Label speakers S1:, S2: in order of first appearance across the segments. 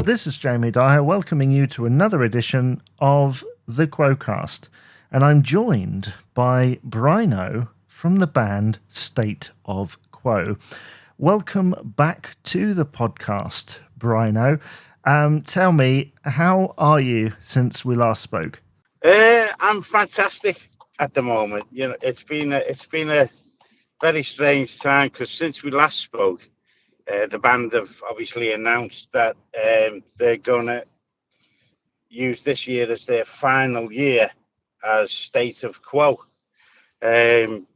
S1: this is Jamie Dyer welcoming you to another edition of the Quo-Cast. And I'm joined by Brino from the band State of Quo. Welcome back to the podcast, Brino. Tell me, how are you since we last spoke?
S2: I'm fantastic at the moment. You know, it's been a very strange time because since we last spoke, the band have obviously announced that they're going to use this year as their final year as State of Quo. Um,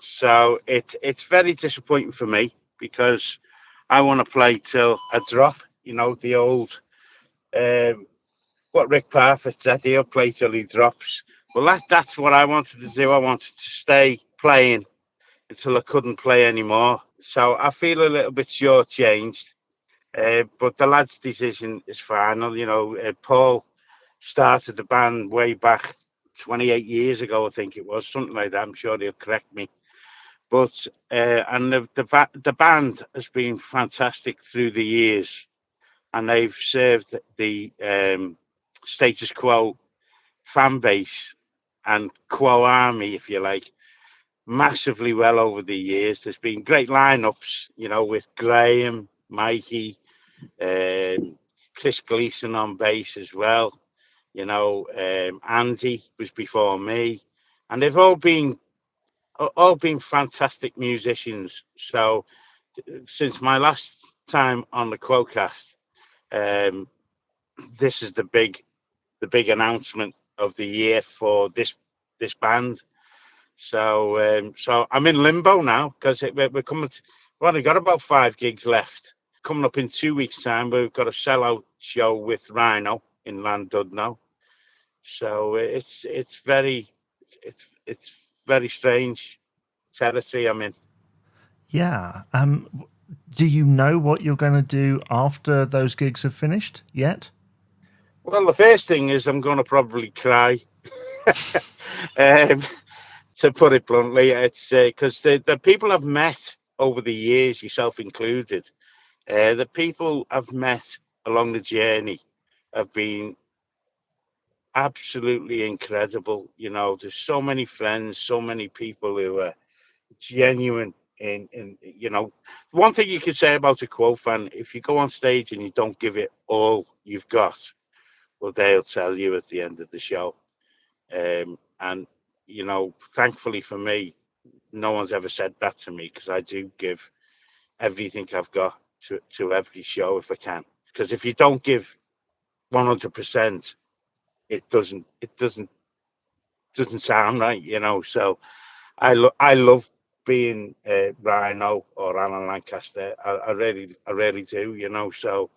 S2: so it's very disappointing for me because I want to play till a drop. You know, the old um, what Rick Parfitt said, he'll play till he drops. Well, that's what I wanted to do. I wanted to stay playing until I couldn't play anymore. So I feel a little bit shortchanged. But the lad's decision is final. You know, Paul started the band way back 28 years ago, I think it was, something like that. I'm sure he'll correct me. But and the band has been fantastic through the years, and they've served the Status Quo fan base and Quo army, if you like, massively well over the years. There's been great lineups, you know, with Graham, Mikey, Chris Gleason on bass as well. You know, Andy was before me, and they've all been fantastic musicians. So since my last time on the Quo-Cast, um, this is the big announcement of the year for this band. So I'm in limbo now because we're coming. We've only got about 5 gigs left. Coming up in 2 weeks' time, we've got a sellout show with Rhino in Landudno. So it's very strange territory I'm in.
S1: Yeah. Do you know what you're going to do after those gigs have finished yet?
S2: Well, the first thing is I'm going to probably cry. um, to put it bluntly, it's because the people I've met over the years, yourself included, the people I've met along the journey have been absolutely incredible. You know, there's so many friends, so many people who are genuine. In you know, one thing you could say about a Quo fan, if you go on stage and you don't give it all you've got, well, they'll tell you at the end of the show. And you know, thankfully for me, no one's ever said that to me because I do give everything I've got to every show if I can. Because if you don't give 100%, it doesn't sound right, you know. So I love being Rhino or Alan Lancaster. I really do, you know. So,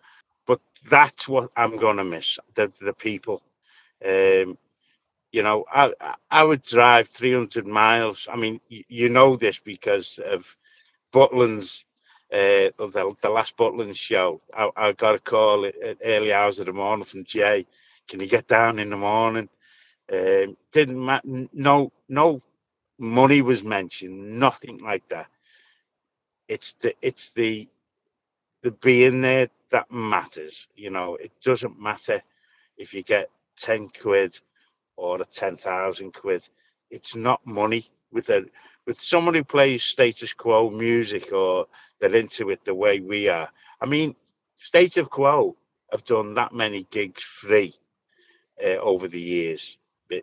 S2: but that's what I'm gonna miss, the people. Um, you know, I would drive 300 miles. I mean, you know this because of Butland's, the last Butland show. I got a call at early hours of the morning from Jay. Can you get down in the morning? Didn't matter. No money was mentioned. Nothing like that. It's the being there that matters. You know, it doesn't matter if you get 10 quid or a 10,000 quid. It's not money with someone who plays status quo music or they're into it the way we are. I mean, State of Quo have done that many gigs free over the years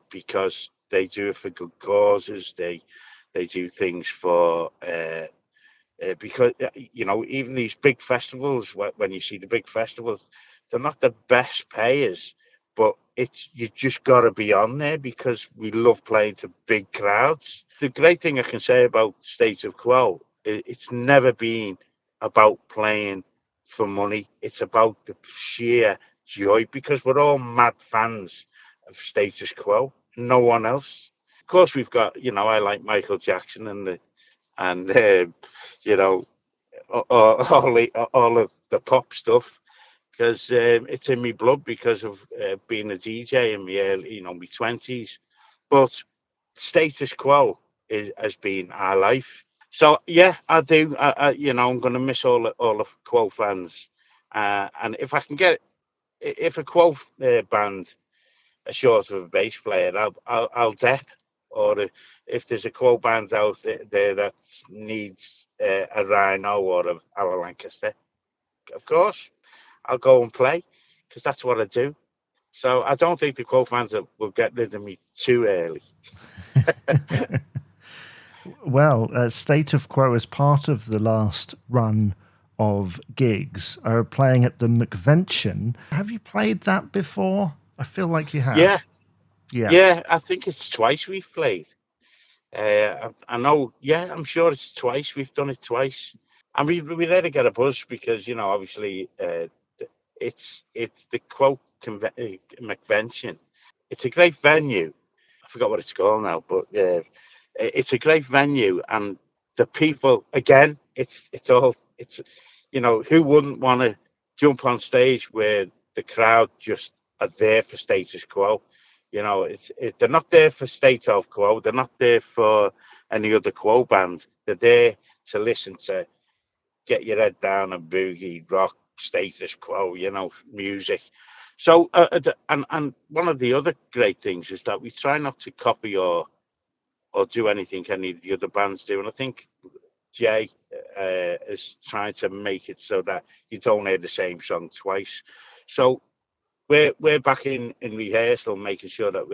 S2: because they do it for good causes. They do things for because you know, even these big festivals, when you see the big festivals, they're not the best payers, but it's you just got to be on there because we love playing to big crowds. The great thing I can say about State of Quo, it's never been about playing for money. It's about the sheer joy because we're all mad fans of Status Quo. No one else. Of course, we've got, you know, I like Michael Jackson and you know, all of the pop stuff because it's in my blood because of being a DJ in my early, you know, my 20s. But Status Quo has been our life. So yeah, I do. You know, I'm going to miss all the Quo fans, and if I can get if a Quo band are short of a bass player, I'll dep. Or if there's a Quo band out there that needs a Rhino or a Alan Lancaster, of course I'll go and play because that's what I do. So I don't think the Quo fans will get rid of me too early.
S1: Well, State of Quo, as part of the last run of gigs, are playing at the McVention. Have you played that before? I feel like you
S2: Yeah,
S1: have. Yeah.
S2: yeah. I think it's twice we've played. I know. Yeah, I'm sure it's twice. We've done it twice, and we let it get a buzz because obviously it's the McVention. It's a great venue. I forgot what it's called now, but it's a great venue, and the people again. It's who wouldn't want to jump on stage where the crowd just are there for Status Quo. They're not there for State of Quo. They're not there for any other Quo band. They're there to listen to get your head down and boogie rock Status Quo. Music. So and one of the other great things is that we try not to copy or do anything any of the other bands do, and I think Jay is trying to make it so that you don't hear the same song twice. So we're back in rehearsal, making sure that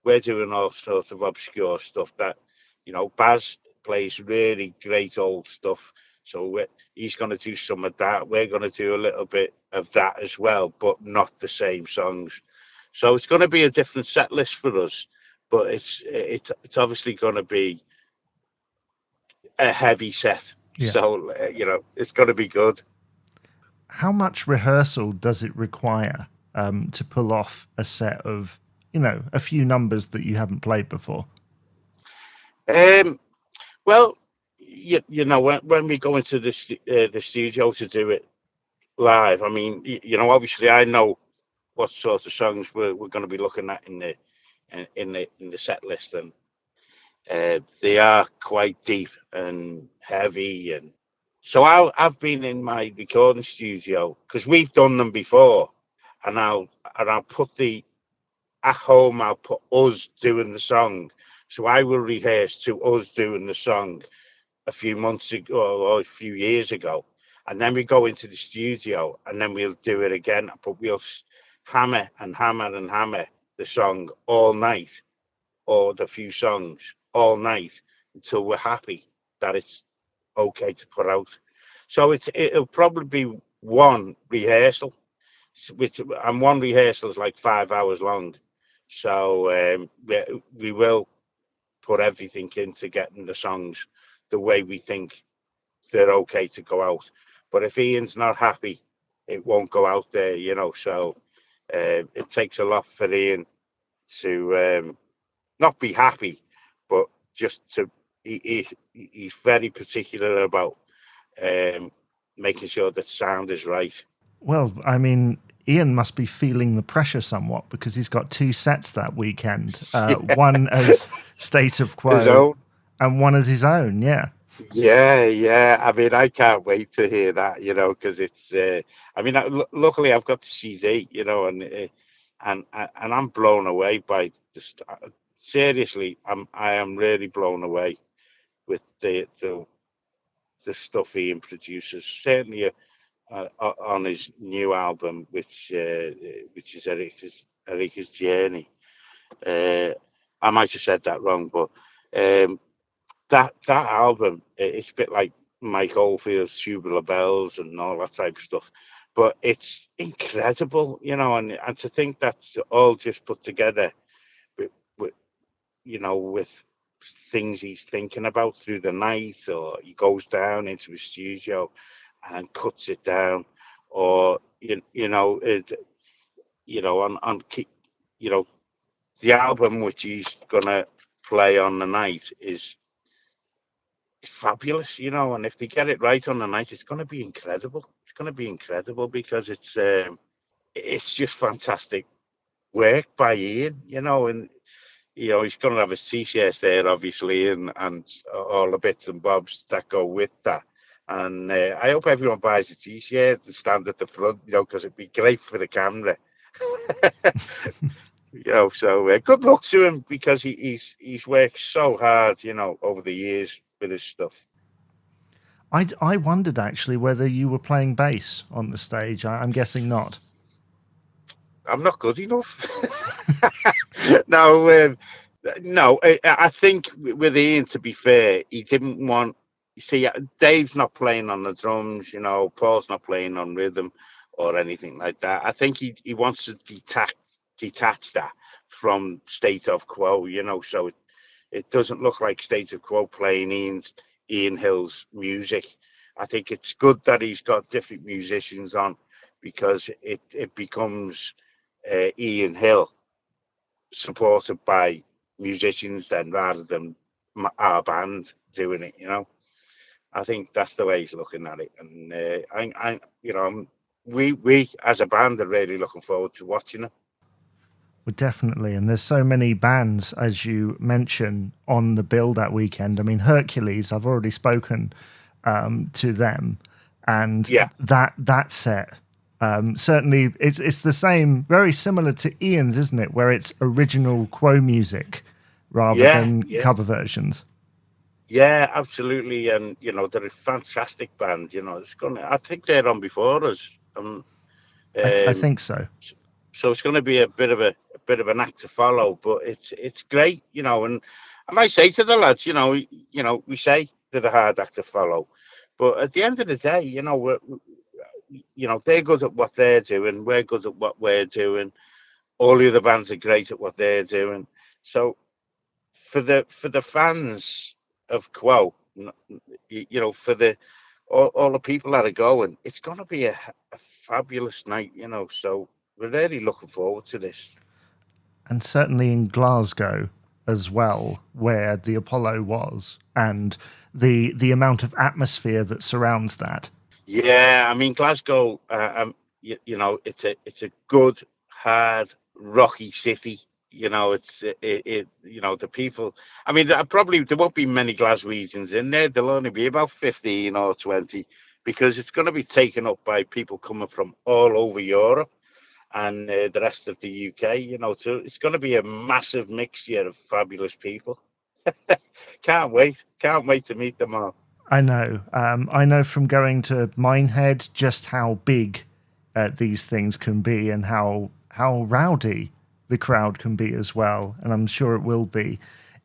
S2: we're doing all sorts of obscure stuff that Baz plays really great old stuff. So he's going to do some of that. We're going to do a little bit of that as well, but not the same songs. So it's going to be a different set list for us, but it's obviously going to be a heavy set.
S1: Yeah.
S2: So it's going to be good.
S1: How much rehearsal does it require to pull off a set of, a few numbers that you haven't played before?
S2: Um, well, when we go into the studio to do it live, I mean, obviously I know what sort of songs we're going to be looking at in the set list, and they are quite deep and heavy, and so I've been in my recording studio because we've done them before, and I'll put the at home, I'll put us doing the song. So I will rehearse to us doing the song a few months ago or a few years ago. And then we go into the studio and then we'll do it again. But we'll hammer and hammer and hammer the song all night, or the few songs all night, until we're happy that it's okay to put out. So it'll probably be one rehearsal, and one rehearsal is like 5 hours long. So we will put everything into getting the songs the way we think they're okay to go out. But if Ian's not happy, it won't go out there. So it takes a lot for Ian to not be happy, but just to he's very particular about making sure that sound is right.
S1: Well, I mean, Ian must be feeling the pressure somewhat because he's got two sets that weekend. One as State of
S2: His
S1: Quo
S2: own.
S1: and one as his own. Yeah.
S2: Yeah, yeah. I mean, I can't wait to hear that, because it's. I mean, luckily I've got the CD, and I'm blown away by seriously, I am really blown away with the stuff Ian produces. Certainly on his new album, which is Erika's Journey. I might have said that wrong, but that album, it's a bit like Mike Oldfield's Tubular Bells and all that type of stuff, but it's incredible, and to think that's all just put together with with things he's thinking about through the night, or he goes down into a studio and cuts it down, or on the album which he's gonna play on the night is fabulous, and if they get it right on the night, it's going to be incredible. It's going to be incredible because it's just fantastic work by Ian, and he's going to have his t-shirts there, obviously, and all the bits and bobs that go with that. And I hope everyone buys a T-shirt and stand at the front, because it'd be great for the camera. So good luck to him, because he's worked so hard, over the years with his stuff.
S1: I wondered actually whether you were playing bass on the stage. I'm guessing not.
S2: I'm not good enough. No, no. I think with Ian, to be fair, he didn't want. You see, Dave's not playing on the drums. Paul's not playing on rhythm or anything like that. I think he wants to detach that from State of Quo. So it doesn't look like State of Quo playing Ian Hill's music. I think it's good that he's got different musicians on, because it becomes Ian Hill supported by musicians then, rather than our band doing it. I think that's the way he's looking at it, and we as a band are really looking forward to watching it.
S1: Well, definitely. And there's so many bands, as you mentioned, on the bill that weekend. I mean, Hercules, I've already spoken to them, and
S2: Yeah,
S1: that set. Certainly, it's the same, very similar to Ian's, isn't it? Where it's original Quo music rather
S2: yeah,
S1: than
S2: yeah.
S1: cover versions.
S2: Yeah, absolutely, and they're a fantastic band. I think they're on before us.
S1: I
S2: Um,
S1: think so.
S2: so it's going to be a bit of an act to follow, but it's great. And I might say to the lads, we say they're a hard act to follow, but at the end of the day, they're good at what they're doing, we're good at what we're doing. All the other bands are great at what they're doing. So for the fans of Quo, for all the people that are going, it's going to be a fabulous night. So we're really looking forward to this.
S1: And certainly in Glasgow as well, where the Apollo was, and the amount of atmosphere that surrounds that.
S2: Yeah, I mean Glasgow. It's a good, hard, rocky city. The people. I mean, there won't be many Glaswegians in there. There'll only be about 15 or 20, because it's going to be taken up by people coming from all over Europe and the rest of the UK. So it's going to be a massive mixture of fabulous people. Can't wait to meet them all.
S1: I know. I know from going to Minehead just how big these things can be, and how rowdy the crowd can be as well. And I'm sure it will be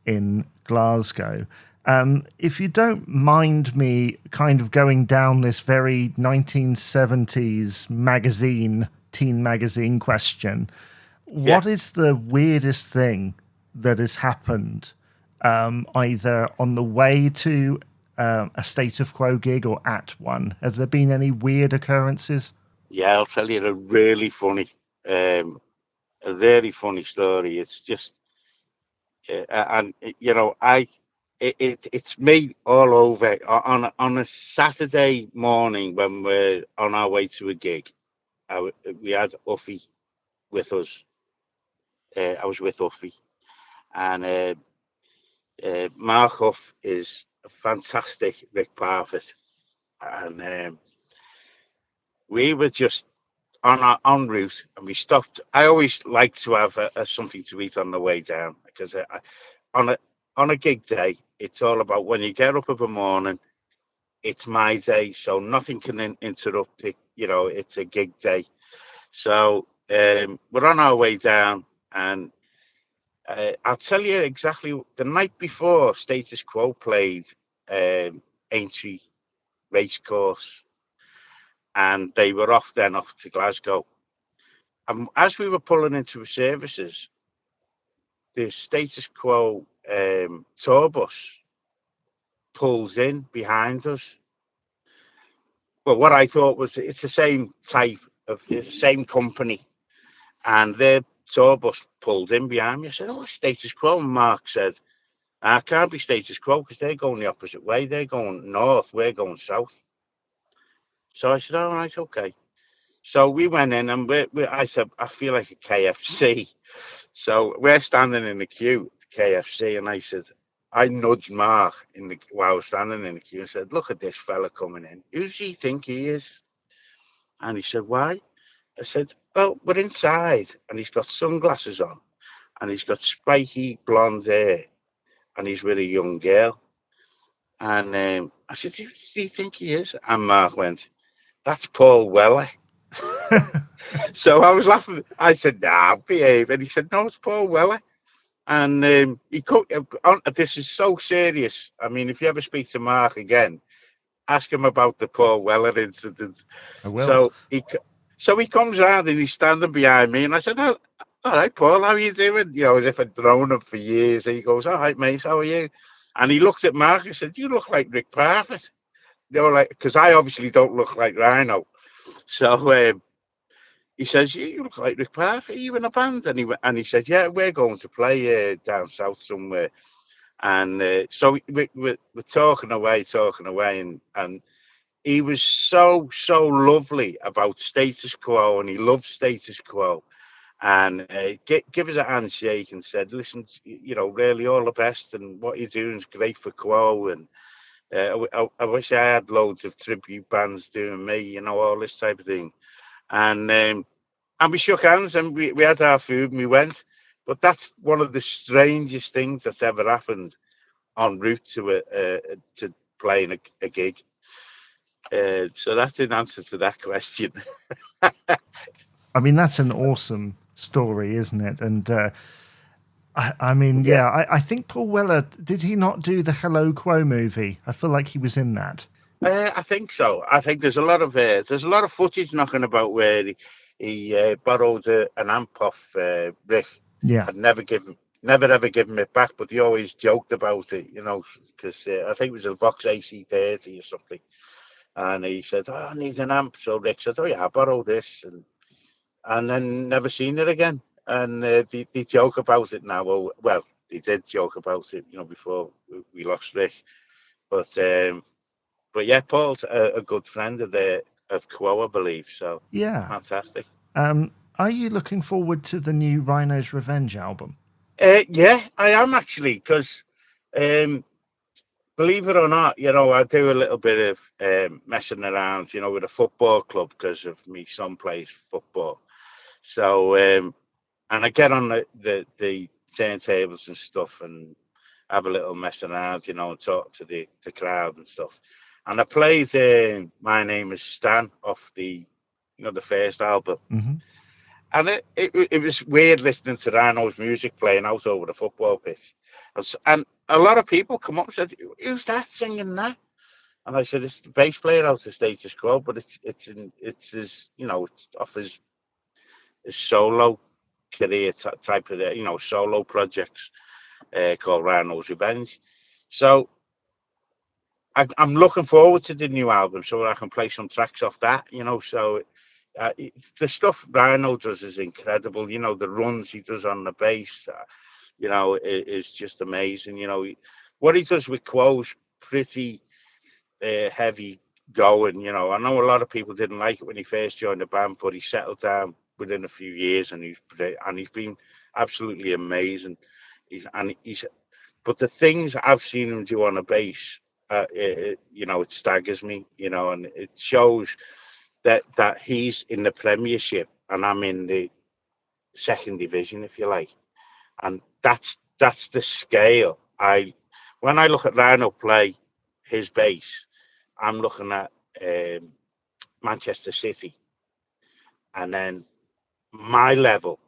S1: in Glasgow. If you don't mind me kind of going down this very 1970s teen magazine question,
S2: Yeah.
S1: what is the weirdest thing that has happened, either on the way to a State of Quo gig or at one? Have there been any weird occurrences?
S2: Yeah, I'll tell you um, a really funny story. It's just, and it's me all over on a Saturday morning when we're on our way to a gig. We had Uffy with us. I was with Uffy, and Mark Huff is a fantastic Rick Parfitt, and we were just on our en route, and we stopped. I always like to have something to eat on the way down, because on a gig day, it's all about when you get up in the morning. It's my day, so nothing can interrupt it. It's a gig day. So we're on our way down, and I'll tell you exactly the night before Status Quo played Aintree Racecourse, and they were off to Glasgow. And as we were pulling into the services, the Status Quo tour bus pulls in behind us. Well, what I thought was, it's the same type of the same company, and their tour bus pulled in behind me. I said, "Oh, Status Quo." And Mark said, "I can't be Status Quo, because they're going the opposite way. They're going north. We're going south." So I said, "All right, okay." So we went in, and I said, "I feel like a KFC." So we're standing in the queue at KFC, and I said, I nudged Mark while I was standing in the queue and said, "Look at this fella coming in. Who does he think he is?" And he said, "Why?" I said, "Well, we're inside, and he's got sunglasses on, and he's got spiky blonde hair, and he's with a young girl." And I said, "Who does he think he is?" And Mark went, "That's Paul Weller." So I was laughing. I said, "Nah, behave." And he said, "No, it's Paul Weller." And this is so serious. I mean, if you ever speak to Mark again, ask him about the Paul Weller incident.
S1: I will.
S2: So he comes around and he's standing behind me, and I said, "Oh, all right, Paul, how are you doing?" You know, as if I'd known him for years. And he goes, "All right, mate, how are you?" And he looked at Mark and said, "You look like Rick Parfitt." You know, like, because I obviously don't look like Rhino. So he says, "You look like Rick Parfitt. Are you in a band?" And he said, "Yeah, we're going to play down south somewhere." And so we're talking away, and he was so lovely about Status Quo, and he loved Status Quo, and give us a handshake and said, "Listen, you know, really all the best, and what you're doing is great for Quo, and I wish I had loads of tribute bands doing me, you know, all this type of thing." And we shook hands, and we had our food, and we went. But that's one of the strangest things that's ever happened en route to playing a gig. So that's an answer to that question.
S1: I mean, that's an awesome story, isn't it? And I mean,
S2: Yeah,
S1: yeah, I think Paul Weller, did he not do the Hello Quo movie? I feel like he was in that.
S2: I think so. I think there's a lot of footage knocking about where he borrowed an amp off Rick
S1: Yeah.
S2: and never ever given it back, but he always joked about it, you know, because I think it was a Vox AC30 or something. And he said, "Oh, I need an amp." So Rick said, "Oh yeah, I borrowed this," and then never seen it again. And they joke about it now. Well, they did joke about it, you know, before we lost Rick. But yeah, Paul's a good friend of Quo, I believe. So
S1: Yeah.
S2: fantastic.
S1: Are you looking forward to the new Rhino's Revenge album?
S2: Yeah, I am actually, because um, believe it or not, you know, I do a little bit of messing around, you know, with a football club because of me son plays football. So and I get on the turntables and stuff and have a little mess around, you know, and talk to the crowd and stuff. And I played My Name is Stan off the first album.
S1: Hmm.
S2: And it was weird listening to Rhino's music playing out over the football pitch. And a lot of people come up and said, "Who's that singing that?" And I said, "It's the bass player out of Status Quo, but it's his, you know, it's off his solo career type of, solo projects called Rhino's Revenge." So I'm looking forward to the new album so I can play some tracks off that, you know. So the stuff Rhino does is incredible. You know, the runs he does on the bass, is just amazing. You know, what he does with Quo's pretty heavy going. You know, I know a lot of people didn't like it when he first joined the band, but he settled down within a few years, and he's been absolutely amazing. He's but the things I've seen him do on a bass, it staggers me. You know, and it shows that he's in the Premiership and I'm in the second division, if you like, and that's the scale. When I look at Rhino play his bass, I'm looking at um, Manchester City, and then my level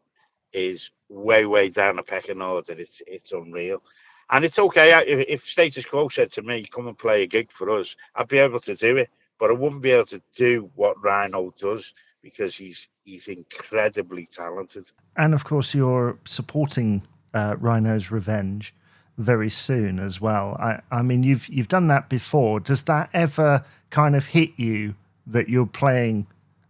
S2: is way down the pecking order. It's unreal. And it's okay. If Status Quo said to me, "Come and play a gig for us," I'd be able to do it. But I wouldn't be able to do what Rhino does because he's incredibly talented.
S1: And of course, you're supporting Rhino's Revenge very soon as well. I mean, you've done that before. Does that ever kind of hit you that you're playing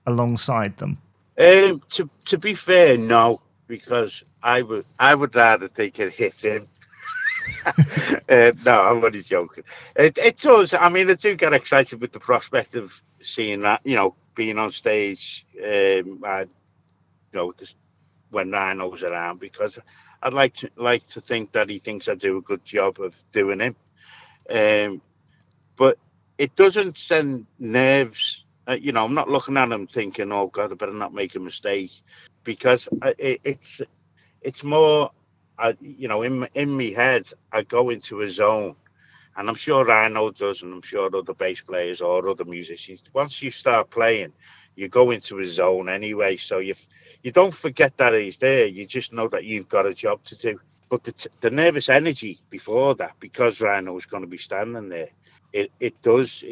S1: alongside them?
S2: To be fair, no, because I would rather take a hit in. No, I'm only joking. It does. I mean, I do get excited with the prospect of seeing that, you know, being on stage. Just when Rhino's around, because I'd like to think that he thinks I do a good job of doing him. Um, but it doesn't send nerves. I'm not looking at him thinking, "Oh God, I better not make a mistake," because it's more, in my head, I go into a zone, and I'm sure Rhino does, and I'm sure other bass players or other musicians. Once you start playing, you go into a zone anyway, so you don't forget that he's there. You just know that you've got a job to do. But the nervous energy before that, because Rhino's going to be standing there, it does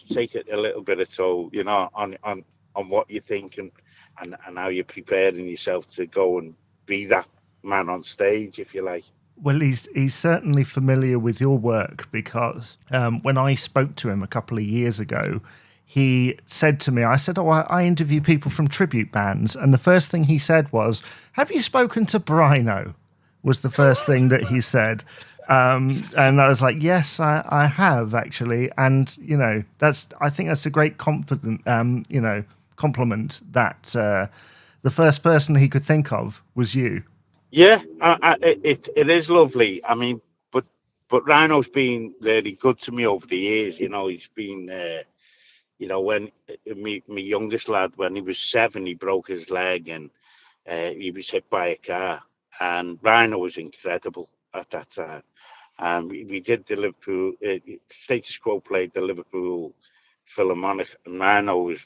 S2: take a little bit of toll, on what you're thinking, and how you're preparing yourself to go and be that man on stage, if you like.
S1: Well, he's certainly familiar with your work because when I spoke to him a couple of years ago, he said to me, I said, "Oh, I interview people from tribute bands," and the first thing he said was, "Have you spoken to Brino?" Was the first thing that he said. And I was like, "Yes, I have actually," and I think that's a great compliment that the first person he could think of was you.
S2: Yeah, it is lovely. I mean, but Rhino's been really good to me over the years. He's been, when my youngest lad, when he was 7, he broke his leg, and he was hit by a car. And Rhino was incredible at that time. And we did the Liverpool, Status Quo played the Liverpool Philharmonic, and Rhino was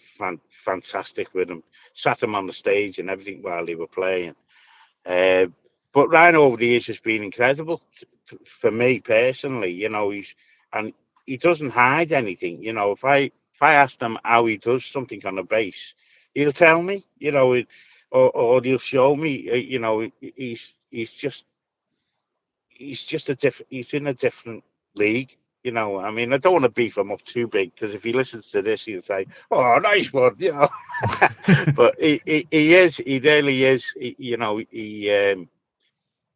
S2: fantastic with him. Sat him on the stage and everything while they were playing. Uh, but Rhino over the years has been incredible for me personally. And he doesn't hide anything. If I ask him how he does something on the bass, he'll tell me. Or he'll show me. He's just he's in a different league. I mean, I don't want to beef him up too big, because if he listens to this, he'll say, "Oh, nice one," But he really is.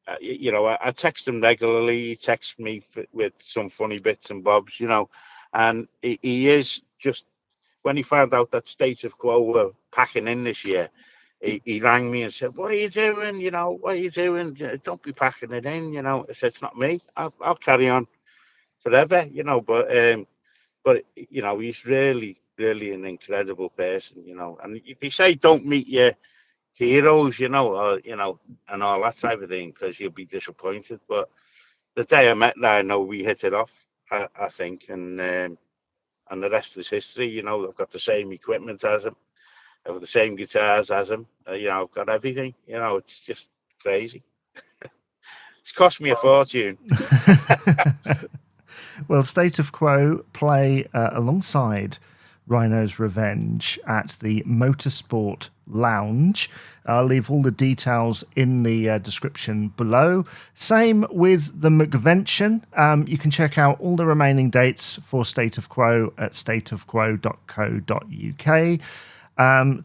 S2: I text him regularly. He texts me with some funny bits and bobs, and he is just. When he found out that State of Quo were packing in this year, he rang me and said, "What are you doing? What are you doing? Don't be packing it in." I said, "It's not me. I'll carry on forever." But he's really, really an incredible person. And they say don't meet your heroes, or and all that type of thing, because you'll be disappointed. But the day I met Rhino, we hit it off, I think, and the rest is history. I've got the same equipment as him. I have the same guitars as him. I've got everything. It's just crazy. It's cost me a fortune.
S1: Well, State of Quo play alongside Rhino's Revenge at the Motorsport Lounge. I'll leave all the details in the description below. Same with the McVention. You can check out all the remaining dates for State of Quo at stateofquo.co.uk.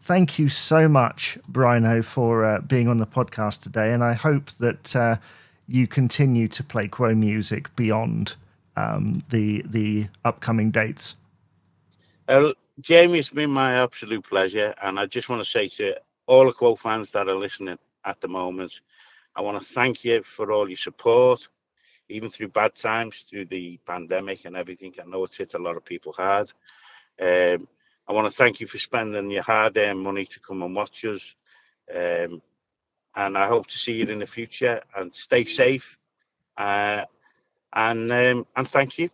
S1: Thank you so much, Brino, for being on the podcast today, and I hope that you continue to play Quo music beyond the upcoming dates.
S2: Jamie, it's been my absolute pleasure, and I just want to say to all the Quo fans that are listening at the moment, I want to thank you for all your support, even through bad times, through the pandemic and everything. I know it's hit a lot of people hard. I want to thank you for spending your hard-earned money to come and watch us, and I hope to see you in the future. And stay safe, and thank you.